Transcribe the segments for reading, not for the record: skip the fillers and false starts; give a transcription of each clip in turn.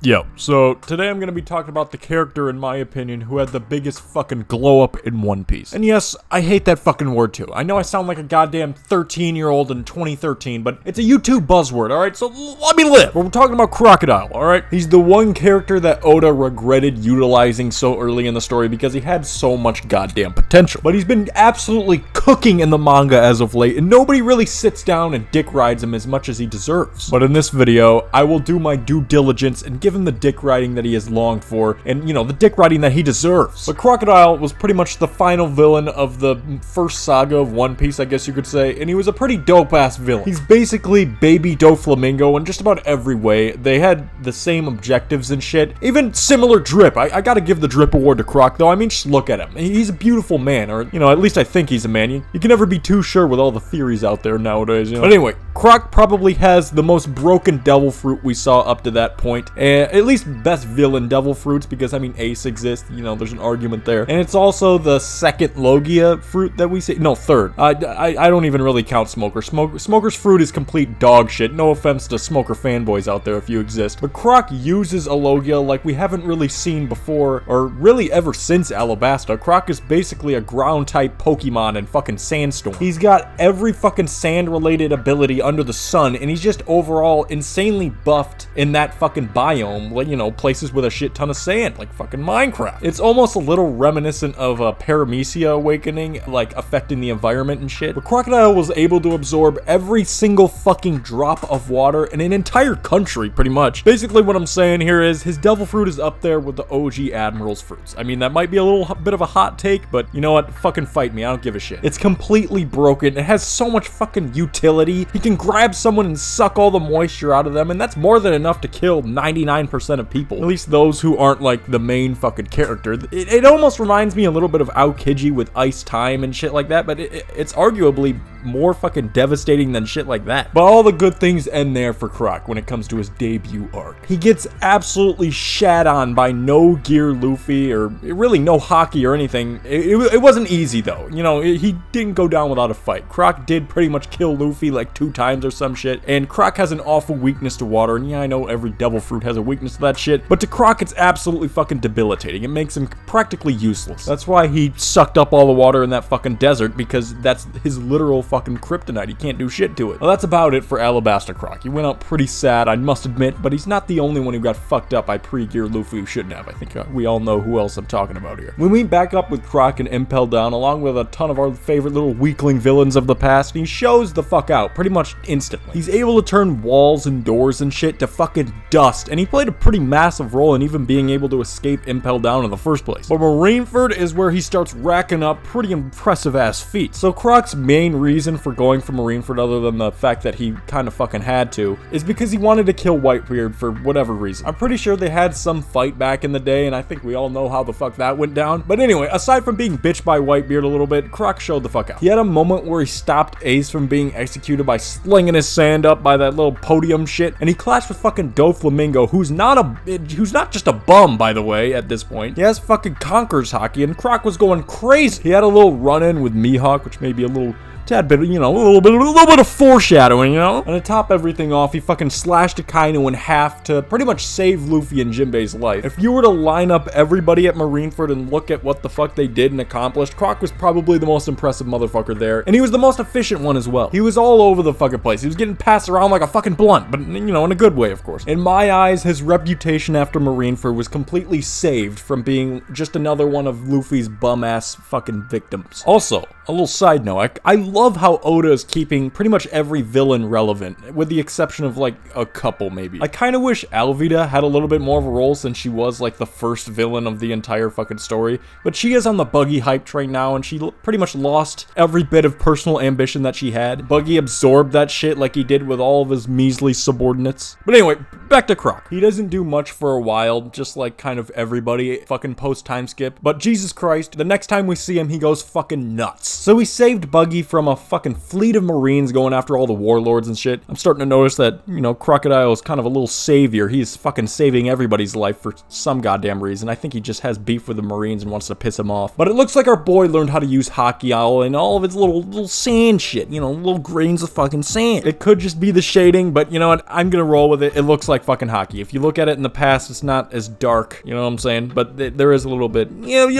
Yo, so today I'm gonna be talking about the character, in my opinion, who had the biggest fucking glow up in One Piece. And yes, I hate that fucking word too. I know I sound like a goddamn 13-year-old in 2013, but it's a YouTube buzzword, alright? So let me live. But we're talking about Crocodile, alright? He's the one character that Oda regretted utilizing so early in the story because he had so much goddamn potential. But he's been absolutely cooking in the manga as of late, and nobody really sits down and dick rides him as much as he deserves. But in this video, I will do my due diligence and give him the dick riding that he has longed for, and you know, the dick riding that he deserves. But Crocodile was pretty much the final villain of the first saga of One Piece, I guess you could say, and he was a pretty dope-ass villain. He's basically Baby Doflamingo in just about every way. They had the same objectives and shit, even similar drip. I gotta give the drip award to Croc, though. I mean, just look at him. He's a beautiful man, or, you know, at least I think he's a man. You can never be too sure with all the theories out there nowadays, you know? But anyway, Croc probably has the most broken devil fruit we saw up to that point, and at least best villain devil fruits, because I mean Ace exists, you know, there's an argument there, and it's also the second Logia fruit that we see, no, third. I don't even really count Smoker. Smoker's fruit is complete dog shit. No offense to Smoker fanboys out there if you exist, but Croc uses a Logia like we haven't really seen before, or really ever since Alabasta. Croc is basically a ground type Pokemon in fucking Sandstorm. He's got every fucking sand related ability under the sun, and he's just overall insanely buffed in that fucking biome, like, you know, places with a shit ton of sand, like fucking Minecraft. It's almost a little reminiscent of a Paramecia awakening, like affecting the environment and shit. But Crocodile was able to absorb every single fucking drop of water in an entire country, pretty much. Basically, what I'm saying here is his devil fruit is up there with the OG Admiral's fruits. I mean, that might be a little bit of a hot take, but you know what? Fucking fight me. I don't give a shit. It's completely broken. It has so much fucking utility. He can grab someone and suck all the moisture out of them, and that's more than enough to kill 99% of people. At least those who aren't like the main fucking character. It almost reminds me a little bit of Aokiji with Ice Time and shit like that, but it's arguably more fucking devastating than shit like that. But all the good things end there for Croc when it comes to his debut arc. He gets absolutely shat on by no gear Luffy, or really no hockey or anything. It wasn't easy though. You know, he didn't go down without a fight. Croc did pretty much kill Luffy like 2 times or some shit, and Croc has an awful weakness to water, and yeah, I know every devil fruit has a weakness to that shit, but to Croc it's absolutely fucking debilitating. It makes him practically useless. That's why he sucked up all the water in that fucking desert, because that's his literal fucking kryptonite. He can't do shit to it. Well, that's about it for Alabasta Croc. He went out pretty sad, I must admit, but he's not the only one who got fucked up by pre-gear Luffy who shouldn't have. I think we all know who else I'm talking about here. When we back up with Croc and Impel Down, along with a ton of our favorite little weakling villains of the past, he shows the fuck out pretty much instantly. He's able to turn walls and doors and shit to fucking dust, and he played a pretty massive role in even being able to escape Impel Down in the first place. But Marineford is where he starts racking up pretty impressive ass feats. So Croc's main reason for going for Marineford, other than the fact that he kind of fucking had to, is because he wanted to kill Whitebeard for whatever reason. I'm pretty sure they had some fight back in the day, and I think we all know how the fuck that went down. But anyway, aside from being bitched by Whitebeard a little bit, Croc showed the fuck out. He had a moment where he stopped Ace from being executed by slinging his sand up by that little podium shit, and he clashed with fucking Doflamingo, who's not just a bum, by the way, at this point. He has fucking Conqueror's Haki, and Croc was going crazy. He had a little run-in with Mihawk, which may be a little tad bit, you know, a little bit of foreshadowing, you know? And to top everything off, he fucking slashed Akainu in half to pretty much save Luffy and Jinbei's life. If you were to line up everybody at Marineford and look at what the fuck they did and accomplished, Croc was probably the most impressive motherfucker there, and he was the most efficient one as well. He was all over the fucking place. He was getting passed around like a fucking blunt, but, you know, in a good way, of course. In my eyes, his reputation after Marineford was completely saved from being just another one of Luffy's bum-ass fucking victims. Also, a little side note, I love how Oda is keeping pretty much every villain relevant, with the exception of like a couple maybe. I kind of wish Alvida had a little bit more of a role, since she was like the first villain of the entire fucking story, but she is on the Buggy hype train now, and she pretty much lost every bit of personal ambition that she had. Buggy absorbed that shit like he did with all of his measly subordinates. But anyway, back to Croc. He doesn't do much for a while, just like kind of everybody fucking post time skip, but Jesus Christ, the next time we see him he goes fucking nuts. So he saved Buggy from a fucking fleet of Marines going after all the warlords and shit. I'm starting to notice that, you know, Crocodile is kind of a little savior. He's fucking saving everybody's life for some goddamn reason. I think he just has beef with the Marines and wants to piss him off. But it looks like our boy learned how to use Hockey Owl and all of its little sand shit, you know, little grains of fucking sand. It could just be the shading, but you know what? I'm gonna roll with it. It looks like fucking hockey. If you look at it in the past, it's not as dark, you know what I'm saying? But there is a little bit. You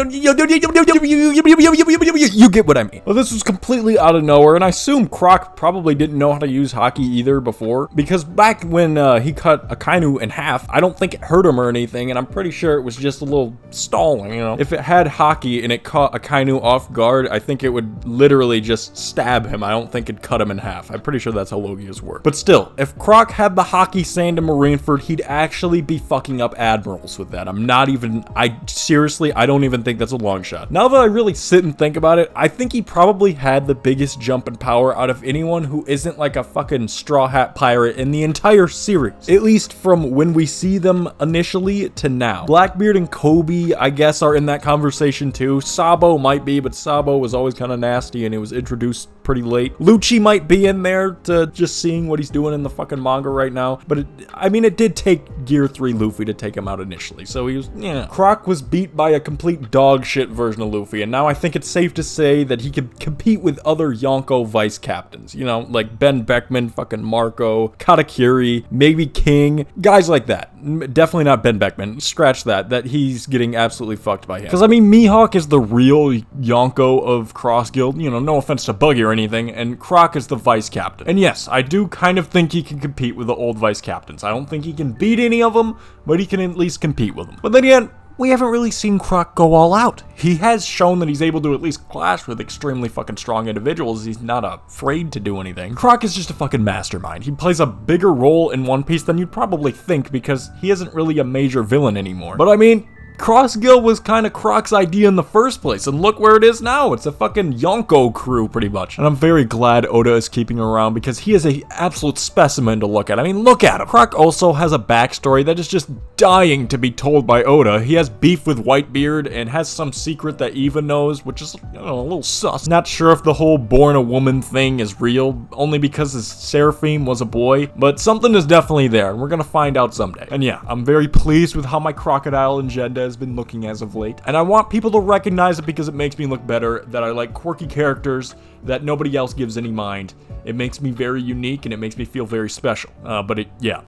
get what I mean. Well, this was completely out of nowhere, and I assume Croc probably didn't know how to use hockey either before, because back when he cut Akainu in half, I don't think it hurt him or anything, and I'm pretty sure it was just a little stalling, you know? If it had hockey and it caught Akainu off guard, I think it would literally just stab him. I don't think it'd cut him in half. I'm pretty sure that's how Logias work. But still, if Croc had the hockey sand in Marineford, he'd actually be fucking up admirals with that. Seriously, I don't even think that's a long shot. Now that I really sit and think about it, I think he probably had the biggest jump in power out of anyone who isn't like a fucking straw hat pirate in the entire series. At least from when we see them initially to now. Blackbeard and Kobe, I guess, are in that conversation too. Sabo might be, but Sabo was always kind of nasty and he was introduced pretty late. Lucci might be in there to just seeing what he's doing in the fucking manga right now, but it did take Gear 3 Luffy to take him out initially, so he was, yeah. Croc was beat by a complete dog shit version of Luffy, and now I think it's safe to say that he could compete with other Yonko vice captains, you know, like Ben Beckman, fucking Marco, Katakuri, maybe King, guys like that. Definitely not Ben Beckman, scratch that he's getting absolutely fucked by him. Because I mean, Mihawk is the real Yonko of Cross Guild, you know, no offense to Buggy or anything, and Croc is the vice captain. And yes, I do kind of think he can compete with the old vice captains. I don't think he can beat any of them, but he can at least compete with them. But then again, we haven't really seen Croc go all out. He has shown that he's able to at least clash with extremely fucking strong individuals. He's not afraid to do anything. Croc is just a fucking mastermind. He plays a bigger role in One Piece than you'd probably think because he isn't really a major villain anymore. But I mean, Cross Guild was kind of Croc's idea in the first place, and look where it is now. It's a fucking Yonko crew, pretty much. And I'm very glad Oda is keeping him around because he is an absolute specimen to look at. I mean, look at him. Croc also has a backstory that is just dying to be told by Oda. He has beef with Whitebeard and has some secret that Eva knows, which is, you know, a little sus. Not sure if the whole born a woman thing is real, only because his Seraphim was a boy, but something is definitely there, and we're gonna find out someday. And yeah, I'm very pleased with how my crocodile agenda has been looking as of late, and I want people to recognize it because it makes me look better, that I like quirky characters that nobody else gives any mind. It makes me very unique and it makes me feel very special. Yeah,